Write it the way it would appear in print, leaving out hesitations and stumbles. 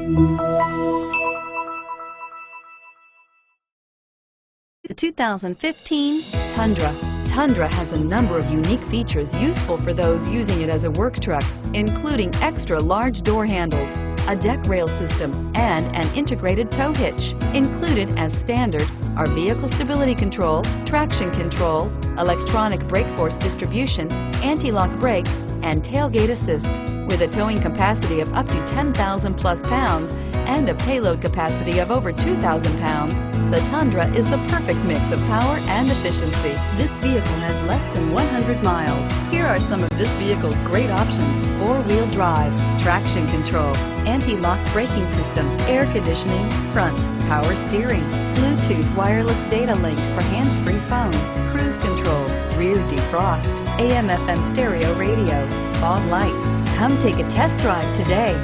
The 2015 Tundra. Tundra has a number of unique features useful for those using it as a work truck, including extra large door handles, a deck rail system, and an integrated tow hitch. Included as standard are vehicle stability control, traction control, electronic brake force distribution, anti-lock brakes, and tailgate assist. With a towing capacity of up to 10,000 plus pounds and a payload capacity of over 2,000 pounds, the Tundra is the perfect mix of power and efficiency. This vehicle has less than 100 miles. Here are some of this vehicle's great options: four-wheel drive, traction control, anti-lock braking system, air conditioning, front, power steering, Bluetooth wireless data link for hands-free phone, cruise control, rear defrost, AM/FM stereo radio, fog lights. Come take a test drive today.